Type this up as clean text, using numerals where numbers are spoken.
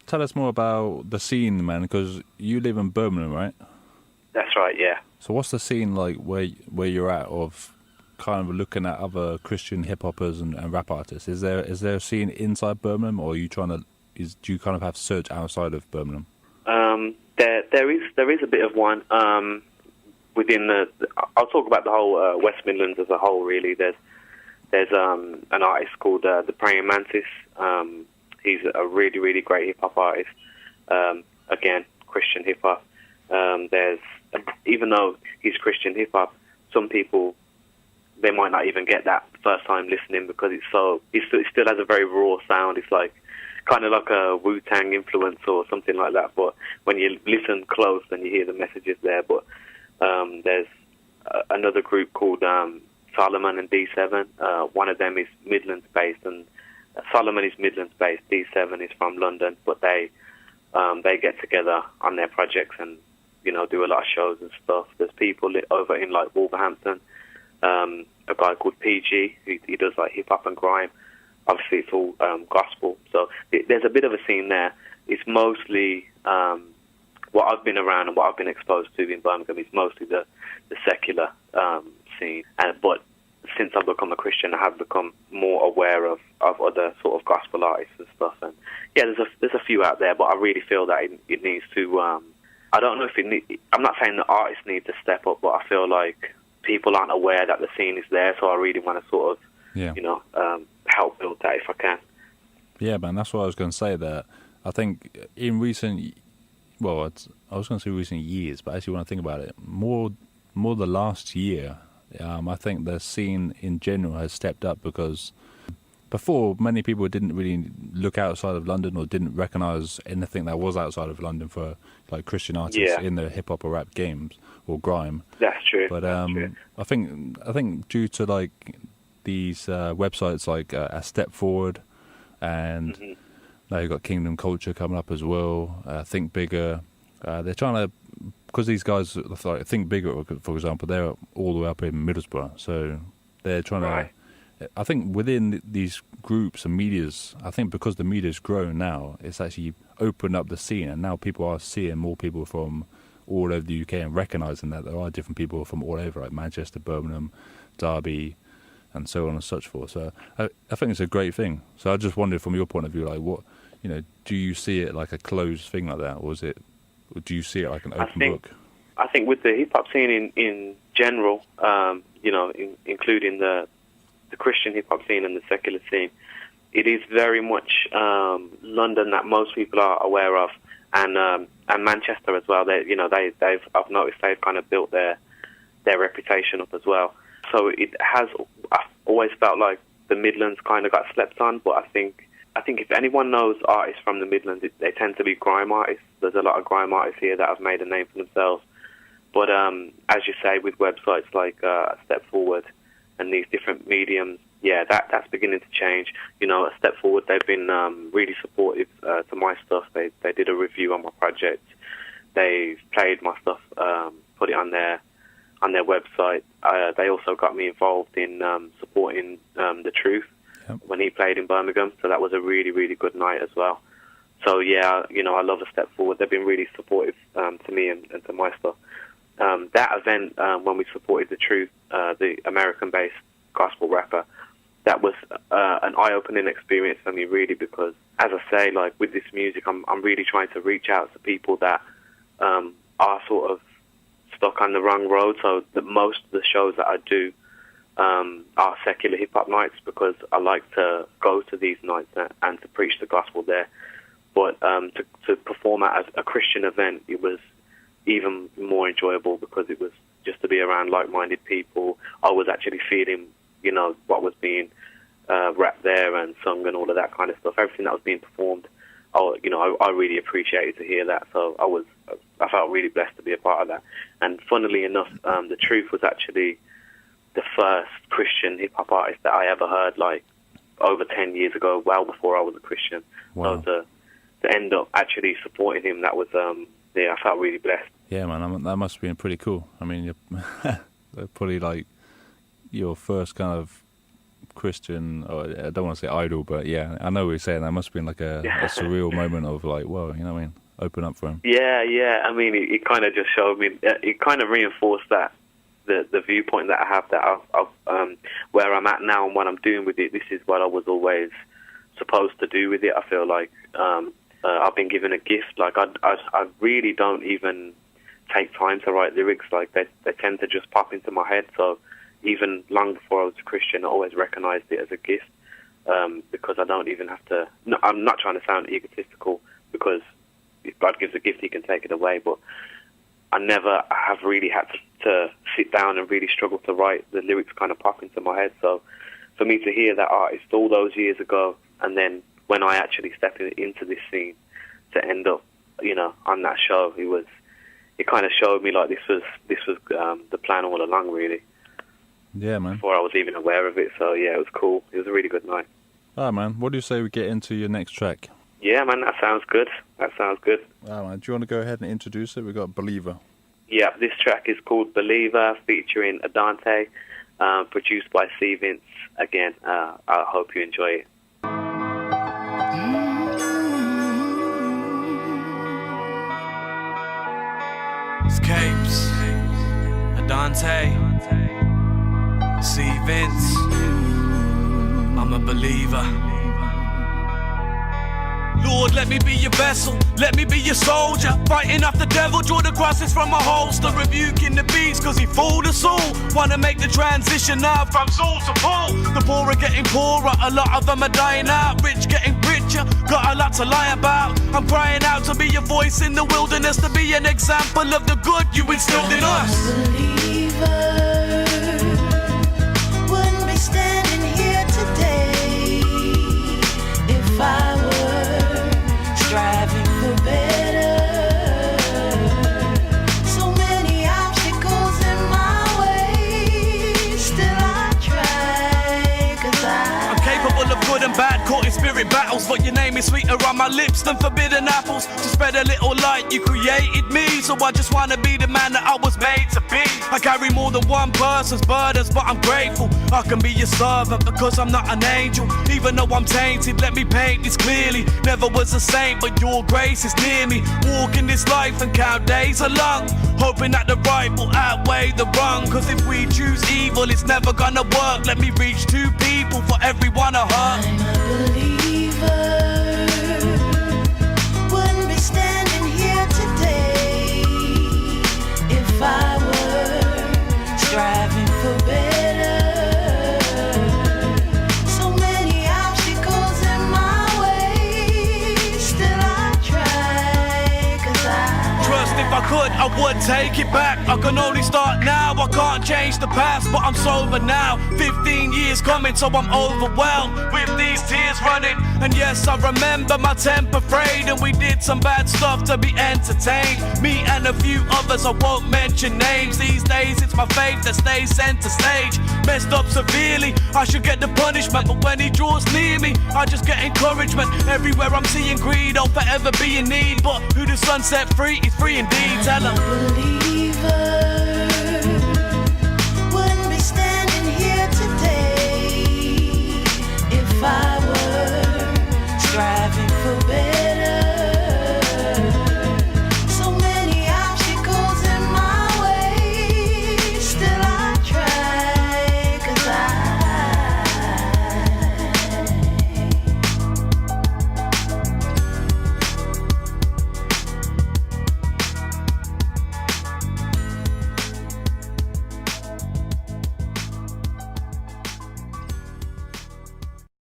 tell us more about the scene, man, because you live in Birmingham, right? That's right, yeah. So what's the scene like where you're at of kind of looking at other Christian hip-hoppers and rap artists? Is there a scene inside Birmingham, or are you do you kind of have search outside of Birmingham? There is a bit of one within I'll talk about the whole West Midlands as a whole. Really, there's an artist called the Praying Mantis. He's a really, really great hip hop artist. Again, Christian hip hop. There's, even though he's Christian hip hop, some people, they might not even get that first time listening because it still has a very raw sound. It's like kind of like a Wu-Tang influence or something like that. But when you listen close, then you hear the messages there. But there's another group called Solomon and D7. One of them is Midlands based, and Solomon is Midlands based. D7 is from London, but they get together on their projects and do a lot of shows and stuff. There's people over in like Wolverhampton. A guy called PG, he does like hip hop and grime. Obviously, it's all gospel. So there's a bit of a scene there. It's mostly what I've been around and what I've been exposed to in Birmingham is mostly the secular scene. But since I've become a Christian, I have become more aware of other sort of gospel artists and stuff. And yeah, there's a few out there, but I really feel that it needs to. I don't know if I'm not saying the artists need to step up, but I feel like people aren't aware that the scene is there. So I really want to sort of, help build that if I can. Yeah, man, that's what I was going to say. That I think in recent, I was going to say recent years, but actually when I think about it, more the last year, I think the scene in general has stepped up because before many people didn't really look outside of London or didn't recognise anything that was outside of London for like Christian artists in the hip hop or rap games or grime. That's true. But I think due to like these websites like A Step Forward and now you've got Kingdom Culture coming up as well, Think Bigger. They're trying to, because these guys like Think Bigger, for example, they're all the way up in Middlesbrough, so they're trying to. I think within these groups and medias, I think because the media's grown now, it's actually opened up the scene, and now people are seeing more people from all over the UK and recognising that there are different people from all over, like Manchester, Birmingham, Derby, and so on and such forth. So I think it's a great thing. So I just wondered from your point of view, like what, do you see it like a closed thing like that, or do you see it like an open book? I think with the hip hop scene in general, including the Christian hip hop scene and the secular scene, it is very much London that most people are aware of, and Manchester as well. I've noticed they've kind of built their reputation up as well. So I've always felt like the Midlands kind of got slept on, but I think if anyone knows artists from the Midlands, they tend to be grime artists. There's a lot of grime artists here that have made a name for themselves. But as you say, with websites like Step Forward and these different mediums, that's beginning to change. A Step Forward, they've been really supportive to my stuff. They did a review on my project. They've played my stuff, put it on their website. They also got me involved in supporting The Truth when he played in Birmingham. So that was a really, really good night as well. So I love A Step Forward. They've been really supportive to me and to my stuff. That event, when we supported The Truth, the American-based gospel rapper, that was an eye-opening experience for me, really, because, as I say, like with this music, I'm really trying to reach out to people that are sort of stuck on the wrong road. So most of the shows that I do are secular hip-hop nights because I like to go to these nights and to preach the gospel there. But to perform at a Christian event, it was even more enjoyable because it was just to be around like-minded people. I was actually feeling, what was being rapped there and sung and all of that kind of stuff. Everything that was being performed, I really appreciated to hear that. So I felt really blessed to be a part of that. And funnily enough, The Truth was actually the first Christian hip-hop artist that I ever heard, like, over 10 years ago, well before I was a Christian. Wow. So to end up actually supporting him, that was, I felt really blessed. Yeah, man, that must have been pretty cool. I mean, you're probably like your first kind of Christian, or I don't want to say idol, but yeah, I know what you're saying. That must have been like a surreal moment of like, whoa, you know what I mean? Open up for him. Yeah. I mean, it kind of just showed me. It kind of reinforced that the viewpoint that I have, that I've where I'm at now and what I'm doing with it. This is what I was always supposed to do with it. I feel like I've been given a gift. Like I really don't even take time to write lyrics. Like they tend to just pop into my head. So even long before I was a Christian, I always recognized it as a gift, because I don't even have to. No, I'm not trying to sound egotistical, because if God gives a gift, He can take it away. But I never have really had to sit down and really struggle to write. The lyrics kind of pop into my head. So for me to hear that artist all those years ago, and then when I actually stepped into this scene, to end up, on that show, it kind of showed me like this was the plan all along, really. Yeah, man. Before I was even aware of it. So yeah, it was cool. It was a really good night. All right, man. What do you say we get into your next track? Yeah, man, that sounds good. All right, man. Do you want to go ahead and introduce it? We got Believer. Yeah, this track is called Believer, featuring Adante, produced by C. Vince. Again, I hope you enjoy it. It's Kapes, Adante, C. Vince. I'm a believer. Lord, let me be your vessel, let me be your soldier. Fighting off the devil, draw the crosses from my holster. Rebuking the beast, cause he fooled us all. Wanna make the transition now from Saul to Paul. The poor are getting poorer, a lot of them are dying out. Rich getting richer, got a lot to lie about. I'm crying out to be a voice in the wilderness, to be an example of the good you instilled in us. Believer, wouldn't be standing here today if I were striving for better. So many obstacles in my way, still I try, 'cause I'm capable of good and bad, caught in spirit battles, but your name is sweeter on my lips than forbidden apples. To spread a little light, you created me, so I just wanna be the man that I was made to be. I carry more than one person's burdens, but I'm grateful I can be your servant, because I'm not an angel. Even though I'm tainted, let me paint this clearly. Never was a saint, but your grace is near me. Walking this life and count days along, hoping that the right will outweigh the wrong. Cause if we choose evil, it's never gonna work. Let me reach two people for everyone I hurt. I'm a believer, wouldn't be standing here today if I were striving for better. So many obstacles in my way, still I try, 'cause I Trust, if I could, I would take it back. I can only start now, I can't change the past, but I'm sober now. 15 years coming, so I'm overwhelmed with these tears running. And yes, I remember my temper frayed, and we did some bad stuff to be entertained. Me and a few others, I won't mention names. These days it's my faith that stays center stage. Messed up severely, I should get the punishment, but when he draws near me, I just get encouragement. Everywhere I'm seeing greed, I'll forever be in need, but who the sun set free is free indeed. Tell 'em. believer.